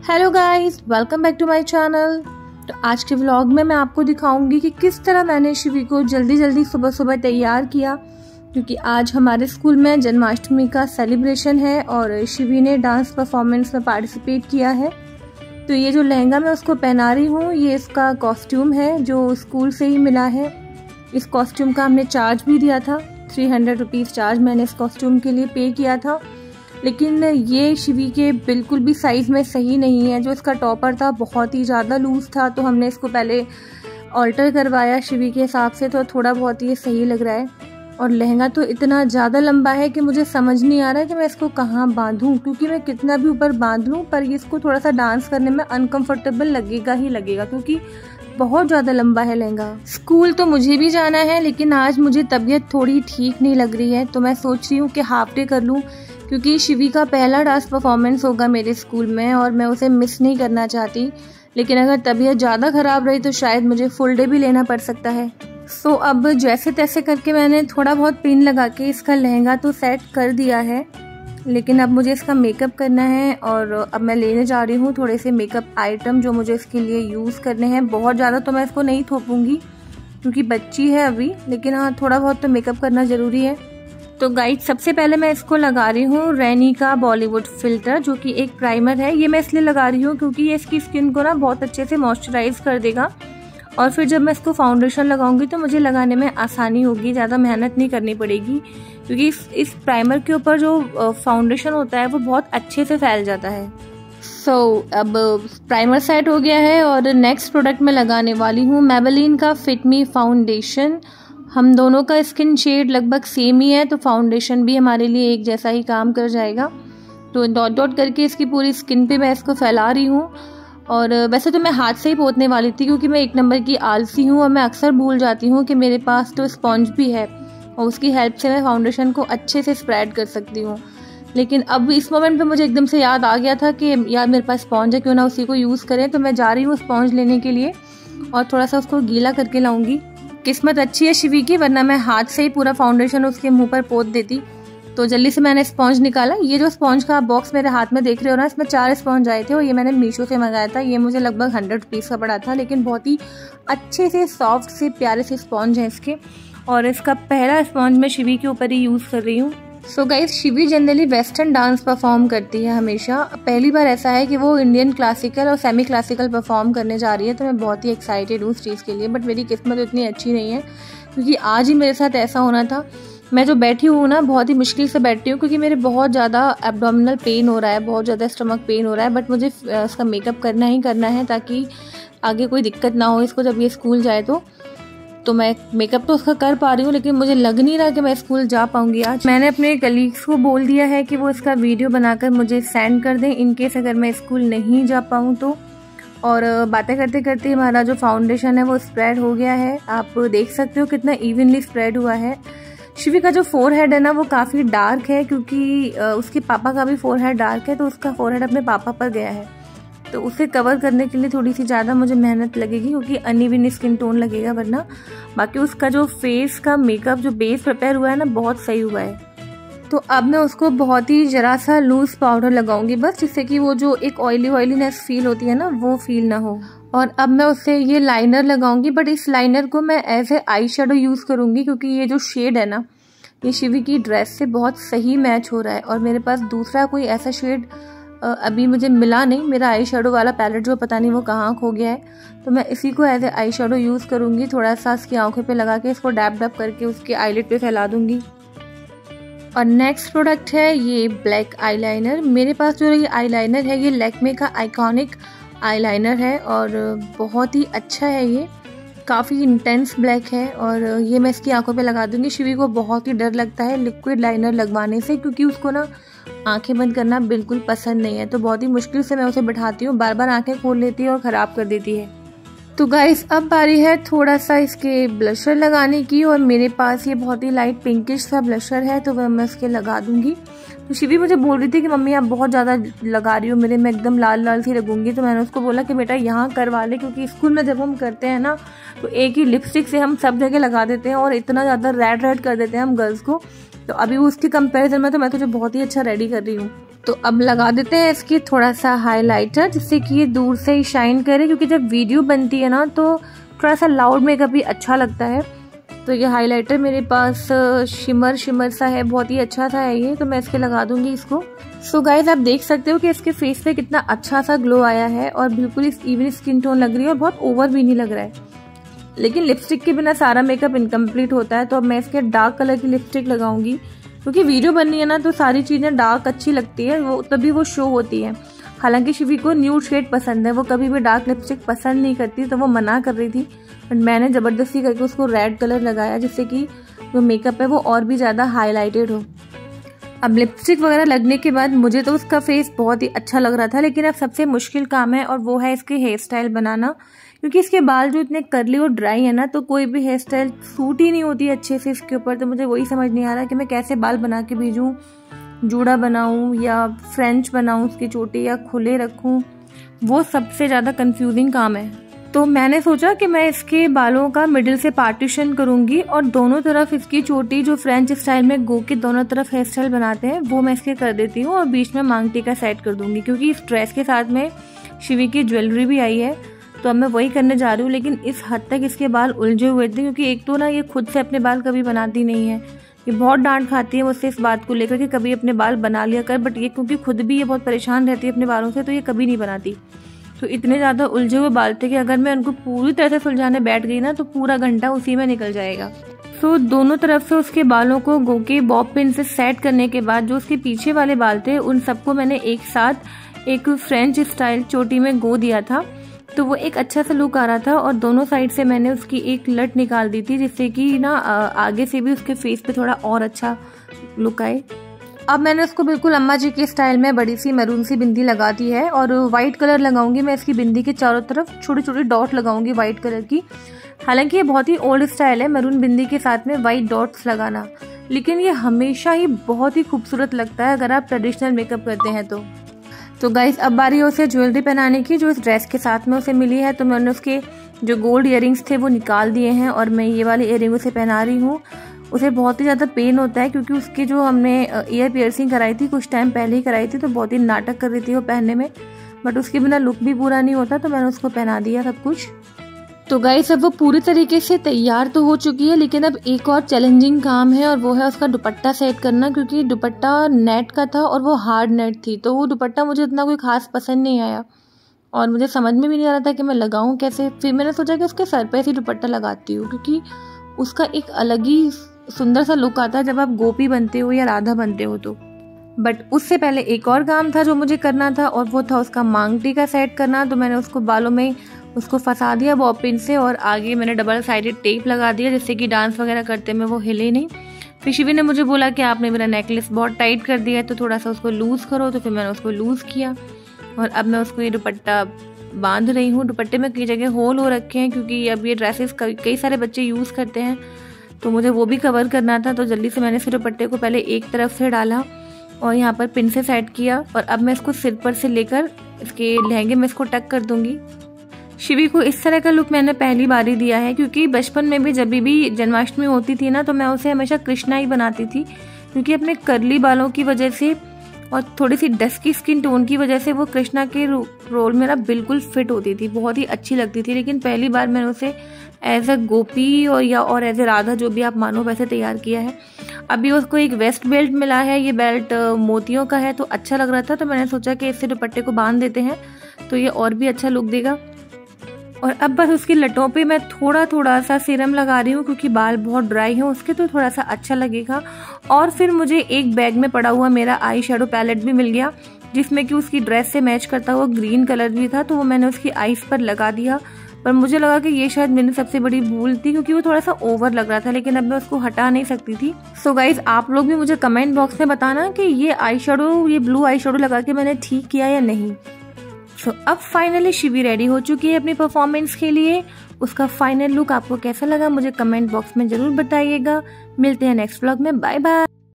Hello guys, welcome back to my channel. तो आज के व्लॉग में मैं आपको दिखाऊंगी कि किस तरह मैंने शिवी को जल्दी सुबह सुबह तैयार किया, क्योंकि आज हमारे स्कूल में जन्माष्टमी का सेलिब्रेशन है और शिवी ने डांस परफॉर्मेंस में पार्टिसिपेट किया है। तो ये जो लहंगा मैं उसको पहना रही हूँ, ये इसका कॉस्ट्यूम है जो स्कूल से ही मिला है। इस कॉस्ट्यूम का हमने चार्ज भी दिया था, 300 रुपीज़ चार्ज मैंने इस कॉस्ट्यूम के लिए पे किया था। लेकिन ये शिवी के बिल्कुल भी साइज़ में सही नहीं है। जो इसका टॉपर था बहुत ही ज़्यादा लूज़ था, तो हमने इसको पहले ऑल्टर करवाया शिवी के हिसाब से, तो थोड़ा बहुत ये सही लग रहा है। और लहंगा तो इतना ज़्यादा लंबा है कि मुझे समझ नहीं आ रहा है कि मैं इसको कहाँ बांधूँ, क्योंकि मैं कितना भी ऊपर बांध लूँ पर इसको थोड़ा सा डांस करने में अनकम्फर्टेबल लगेगा ही लगेगा, क्योंकि बहुत ज़्यादा लंबा है लहंगा। स्कूल तो मुझे भी जाना है, लेकिन आज मुझे तबीयत थोड़ी ठीक नहीं लग रही है, तो मैं सोच रही हूँ कि हाफ डे कर लूँ, क्योंकि शिवी का पहला डांस परफॉर्मेंस होगा मेरे स्कूल में और मैं उसे मिस नहीं करना चाहती। लेकिन अगर तबीयत ज़्यादा ख़राब रही तो शायद मुझे फुल डे भी लेना पड़ सकता है। सो अब जैसे तैसे करके मैंने थोड़ा बहुत पिन लगा के इसका लहंगा तो सेट कर दिया है, लेकिन अब मुझे इसका मेकअप करना है। और अब मैं लेने जा रही हूँ थोड़े से मेकअप आइटम जो मुझे इसके लिए यूज़ करने हैं। बहुत ज़्यादा तो मैं इसको नहीं थोपूंगी क्योंकि बच्ची है अभी, लेकिन हाँ थोड़ा बहुत तो मेकअप करना ज़रूरी है। तो गाइस, सबसे पहले मैं इसको लगा रही हूँ रैनी का बॉलीवुड फिल्टर, जो कि एक प्राइमर है। ये मैं इसलिए लगा रही हूँ क्योंकि ये इसकी स्किन को ना बहुत अच्छे से मॉइस्चराइज कर देगा, और फिर जब मैं इसको फाउंडेशन लगाऊंगी तो मुझे लगाने में आसानी होगी, ज़्यादा मेहनत नहीं करनी पड़ेगी, क्योंकि इस प्राइमर के ऊपर जो फाउंडेशन होता है वो बहुत अच्छे से फैल जाता है। अब प्राइमर सेट हो गया है और नेक्स्ट प्रोडक्ट मैं लगाने वाली हूँ मैबेलिन का फिट मी फाउंडेशन। हम दोनों का स्किन शेड लगभग सेम ही है, तो फाउंडेशन भी हमारे लिए एक जैसा ही काम कर जाएगा। तो डॉट डॉट करके इसकी पूरी स्किन पे मैं इसको फैला रही हूँ। और वैसे तो मैं हाथ से ही पोतने वाली थी, क्योंकि मैं एक नंबर की आलसी हूँ और मैं अक्सर भूल जाती हूँ कि मेरे पास तो स्पॉन्ज भी है और उसकी हेल्प से मैं फाउंडेशन को अच्छे से स्प्रेड कर सकती हूँ। लेकिन अब इस मोमेंट पे मुझे एकदम से याद आ गया था कि यार मेरे पास स्पॉन्ज है, क्यों ना उसी को यूज़ करें। तो मैं जा रही हूँ स्पॉन्ज लेने के लिए और थोड़ा सा उसको गीला करके लाऊंगी। किस्मत अच्छी है शिवी की, वरना मैं हाथ से ही पूरा फाउंडेशन उसके मुंह पर पोत देती। तो जल्दी से मैंने स्पॉन्ज निकाला। ये जो स्पॉन्ज का बॉक्स मेरे हाथ में देख रहे हो ना, इसमें 4 स्पॉन्ज आए थे और ये मैंने मीशो से मंगाया था। ये मुझे लगभग 100 रुपीज़ का पड़ा था, लेकिन बहुत ही अच्छे से सॉफ्ट से प्यारे से स्पॉन्ज हैं इसके। और इसका पहला स्पॉन्ज मैं शिवी के ऊपर ही यूज़ कर रही हूँ। So guys, Shivi generally western dance perform करती है हमेशा। पहली बार ऐसा है कि वो इंडियन क्लासिकल और सेमी क्लासिकल परफॉर्म करने जा रही है, तो मैं बहुत ही एक्साइटेड हूँ उस चीज़ के लिए। बट मेरी किस्मत इतनी अच्छी नहीं है, क्योंकि आज ही मेरे साथ ऐसा होना था। मैं जो बैठी हूँ ना, बहुत ही मुश्किल से बैठी हूँ, क्योंकि मेरे बहुत ज़्यादा एब्डोमिनल पेन हो रहा है, बहुत ज़्यादा स्टमक पेन हो रहा है। बट मुझे इसका मेकअप करना ही करना है, ताकि आगे कोई दिक्कत ना हो इसको जब ये स्कूल जाए। तो मैं मेकअप तो उसका कर पा रही हूँ, लेकिन मुझे लग नहीं रहा कि मैं स्कूल जा पाऊंगी आज। मैंने अपने कलीग्स को बोल दिया है कि वो इसका वीडियो बनाकर मुझे सेंड कर दें, इन केस अगर मैं स्कूल नहीं जा पाऊँ तो। और बातें करते करते हमारा जो फाउंडेशन है वो स्प्रेड हो गया है। आप देख सकते हो कितना इवनली स्प्रेड हुआ है। शिवी का जो फोरहेड है ना, वो काफ़ी डार्क है, क्योंकि उसके पापा का भी फोरहेड डार्क है, तो उसका फोरहेड अपने पापा पर गया है। तो उसे कवर करने के लिए थोड़ी सी ज़्यादा मुझे मेहनत लगेगी, क्योंकि अनइवन स्किन टोन लगेगा वरना। बाकी उसका जो फेस का मेकअप जो बेस प्रिपेयर हुआ है ना, बहुत सही हुआ है। तो अब मैं उसको बहुत ही जरा सा लूज पाउडर लगाऊंगी बस, जिससे कि वो जो एक ऑयलीनेस फील होती है ना, वो फील ना हो। और अब मैं उससे ये लाइनर लगाऊंगी, बट इस लाइनर को मैं as a eye shadow use करूंगी, क्योंकि ये जो शेड है ना, ये शिवी की ड्रेस से बहुत सही मैच हो रहा है। और मेरे पास दूसरा कोई ऐसा शेड अभी मुझे मिला नहीं। मेरा आई शेडो वाला पैलेट जो पता नहीं वो कहाँ खो गया है, तो मैं इसी को as a eye shadow use करूँगी। थोड़ा सा इसकी आंखों पे लगा के इसको डैप डैप करके उसके आईलिड पे फैला दूंगी। और नेक्स्ट प्रोडक्ट है ये ब्लैक आईलाइनर। मेरे पास जो ये आईलाइनर है, ये लैक्मे का आइकॉनिक आईलाइनर है और बहुत ही अच्छा है। ये काफ़ी इंटेंस ब्लैक है और ये मैं इसकी आंखों पे लगा दूंगी। शिवी को बहुत ही डर लगता है लिक्विड लाइनर लगवाने से, क्योंकि उसको ना आंखें बंद करना बिल्कुल पसंद नहीं है। तो बहुत ही मुश्किल से मैं उसे बिठाती हूँ, बार बार आंखें खोल लेती है और ख़राब कर देती है। तो गाइस, अब बारी है थोड़ा सा इसके ब्लशर लगाने की, और मेरे पास ये बहुत ही लाइट पिंकिश सा ब्लशर है, तो वह मैं इसके लगा दूंगी। तो शिवी मुझे बोल रही थी कि मम्मी आप बहुत ज़्यादा लगा रही हो, मेरे में एकदम लाल लाल सी लगूंगी। तो मैंने उसको बोला कि बेटा यहाँ करवा ले, क्योंकि स्कूल में जब हम करते हैं ना, तो एक ही लिपस्टिक से हम सब जगह लगा देते हैं और इतना ज़्यादा रेड रेड कर देते हैं हम गर्ल्स को। तो अभी उसके कंपैरिजन में तो मैं तुझे बहुत ही अच्छा रेडी कर रही हूँ। तो अब लगा देते हैं इसकी थोड़ा सा हाइलाइटर, जिससे कि ये दूर से ही शाइन करे, क्योंकि जब वीडियो बनती है ना तो थोड़ा सा लाउड मेकअप भी अच्छा लगता है। तो ये हाइलाइटर मेरे पास शिमर सा है, बहुत ही अच्छा सा है ये, तो मैं इसके लगा दूंगी इसको। सो गाइज आप देख सकते हो कि इसके फेस पे कितना अच्छा सा ग्लो आया है और बिल्कुल इवन स्किन टोन लग रही है और बहुत ओवर भी नहीं लग रहा है। लेकिन लिपस्टिक के बिना सारा मेकअप इनकम्प्लीट होता है, तो अब मैं इसके डार्क कलर की लिपस्टिक लगाऊंगी, क्योंकि वीडियो बननी है ना तो सारी चीज़ें डार्क अच्छी लगती है, वो तभी वो शो होती है। हालांकि शिवी को न्यूड शेड पसंद है, वो कभी भी डार्क लिपस्टिक पसंद नहीं करती, तो वो मना कर रही थी, बट मैंने ज़बरदस्ती करके उसको रेड कलर लगाया, जिससे कि जो मेकअप है वो और भी ज़्यादा हाईलाइटेड हो। अब लिपस्टिक वगैरह लगने के बाद मुझे तो उसका फेस बहुत ही अच्छा लग रहा था, लेकिन अब सबसे मुश्किल काम है और वो है इसके हेयर स्टाइल बनाना, क्योंकि इसके बाल जो इतने कर्ली और ड्राई है ना, तो कोई भी हेयर स्टाइल सूट ही नहीं होती अच्छे से इसके ऊपर। तो मुझे वही समझ नहीं आ रहा कि मैं कैसे बाल बना के भेजूँ, जूड़ा बनाऊँ या फ्रेंच बनाऊँ उसकी चोटी, या खुले रखूँ, वो सबसे ज़्यादा कंफ्यूजिंग काम है। तो मैंने सोचा कि मैं इसके बालों का मिडिल से पार्टीशन करूंगी और दोनों तरफ इसकी चोटी जो फ्रेंच स्टाइल में गो के दोनों तरफ हेयर स्टाइल बनाते हैं वो मैं इसके कर देती हूँ, और बीच में मांग टीका सेट कर दूंगी, क्योंकि इस ड्रेस के साथ में शिवी की ज्वेलरी भी आई है, तो अब मैं वही करने जा रही हूँ। लेकिन इस हद तक इसके बाल उलझे हुए थे, क्योंकि एक तो ना ये खुद से अपने बाल कभी बनाती नहीं है, ये बहुत डांट खाती है मुझसे इस बात को लेकर कि कभी अपने बाल बना लिया कर, बट ये क्योंकि खुद भी ये बहुत परेशान रहती है अपने बालों से, तो ये कभी नहीं बनाती। तो इतने ज़्यादा उलझे हुए बाल थे कि अगर मैं उनको पूरी तरह से सुलझाने बैठ गई ना तो पूरा घंटा उसी में निकल जाएगा। तो दोनों तरफ से उसके बालों को गो के बॉब पिन से सेट करने के बाद जो उसके पीछे वाले बाल थे उन सबको मैंने एक साथ एक फ्रेंच स्टाइल चोटी में गो दिया था, तो वो एक अच्छा सा लुक आ रहा था। और दोनों साइड से मैंने उसकी एक लट निकाल दी थी, जिससे कि ना आगे से भी उसके फेस पे थोड़ा और अच्छा लुक आए। अब मैंने उसको बिल्कुल अम्मा जी के स्टाइल में बड़ी सी मैरून सी बिंदी लगा दी है, और वाइट कलर लगाऊंगी मैं इसकी बिंदी के चारों तरफ, छोटी छोटी डॉट लगाऊंगी वाइट कलर की। हालांकि ये बहुत ही ओल्ड स्टाइल है मैरून बिंदी के साथ में वाइट डॉट्स लगाना, लेकिन ये हमेशा ही बहुत ही खूबसूरत लगता है अगर आप ट्रेडिशनल मेकअप करते हैं तो गाइस अब बारी है उसे ज्वेलरी पहनाने की, जो इस ड्रेस के साथ में उसे मिली है। तो मैंने उसके जो गोल्ड इयररिंग्स थे वो निकाल दिए हैं, और मैं ये वाली इयररिंग उसे पहना रही हूँ। उसे बहुत ही ज़्यादा पेन होता है, क्योंकि उसकी जो हमने ईयर पियर्सिंग कराई थी कुछ टाइम पहले ही कराई थी, तो बहुत ही नाटक कर रही थी वो पहनने में, बट उसके बिना लुक भी पूरा नहीं होता, तो मैंने उसको पहना दिया सब कुछ। तो गाइस अब वो पूरी तरीके से तैयार तो हो चुकी है, लेकिन अब एक और चैलेंजिंग काम है, और वो है उसका दुपट्टा सेट करना, क्योंकि दुपट्टा नेट का था और वो हार्ड नेट थी, तो वो दुपट्टा मुझे इतना कोई खास पसंद नहीं आया और मुझे समझ में भी नहीं आ रहा था कि मैं लगाऊं कैसे। फिर मैंने सोचा कि उसके सर पे ऐसे दुपट्टा लगाती हूँ, क्योंकि उसका एक अलग ही सुंदर सा लुक आता है जब आप गोपी बनते हो या राधा बनते हो तो। बट उससे पहले एक और काम था जो मुझे करना था, और वो था उसका मांग टीका सेट करना। तो मैंने उसको बालों में उसको फंसा दिया बॉब पिन से, और आगे मैंने डबल साइडेड टेप लगा दिया, जिससे कि डांस वगैरह करते में वो हिले नहीं। फिर शिवी ने मुझे बोला कि आपने मेरा नेकलेस बहुत टाइट कर दिया है, तो थोड़ा सा उसको लूज़ करो, तो फिर मैंने उसको लूज़ किया, और अब मैं उसको ये दुपट्टा बांध रही हूँ। दुपट्टे में कई जगह होल हो रखे हैं, क्योंकि अब ये ड्रेसेस कई सारे बच्चे यूज़ करते हैं, तो मुझे वो भी कवर करना था। तो जल्दी से मैंने इस दुपट्टे को पहले एक तरफ से डाला और यहाँ पर पिन से सेट किया, और अब मैं इसको सिर पर से लेकर इसके लहंगे में इसको टक कर दूंगी। शिवी को इस तरह का लुक मैंने पहली बार ही दिया है, क्योंकि बचपन में भी जब भी जन्माष्टमी होती थी ना तो मैं उसे हमेशा कृष्णा ही बनाती थी, क्योंकि अपने कर्ली बालों की वजह से और थोड़ी सी डस्की स्किन टोन की वजह से वो कृष्णा के रोल में ना बिल्कुल फिट होती थी, बहुत ही अच्छी लगती थी। लेकिन पहली बार मैंने उसे एज अ गोपी और एज ए राधा, जो भी आप मानो, वैसे तैयार किया है। अभी उसको एक वेस्ट बेल्ट मिला है, ये बेल्ट मोतियों का है, तो अच्छा लग रहा था, तो मैंने सोचा कि इससे दुपट्टे को बांध देते हैं तो ये और भी अच्छा लुक देगा। और अब बस उसकी लटों पे मैं थोड़ा थोड़ा सा सीरम लगा रही हूँ, क्योंकि बाल बहुत ड्राई हैं उसके, तो थोड़ा सा अच्छा लगेगा। और फिर मुझे एक बैग में पड़ा हुआ मेरा आई शेडो पैलेट भी मिल गया, जिसमें कि उसकी ड्रेस से मैच करता हुआ ग्रीन कलर भी था, तो वो मैंने उसकी आईज पर लगा दिया। पर मुझे लगा कि ये शायद मेरी सबसे बड़ी भूल थी, क्योंकि वो थोड़ा सा ओवर लग रहा था, लेकिन अब मैं उसको हटा नहीं सकती थी। सो गाइज आप लोग भी मुझे कमेंट बॉक्स में बताना कि ये आई शेडो, ये ब्लू आई शेडो लगा के मैंने ठीक किया या नहीं। सो अब फाइनली शिवी रेडी हो चुकी है अपनी परफॉर्मेंस के लिए। उसका फाइनल लुक आपको कैसा लगा मुझे कमेंट बॉक्स में जरूर बताइएगा। मिलते हैं नेक्स्ट व्लॉग में, बाय बाय।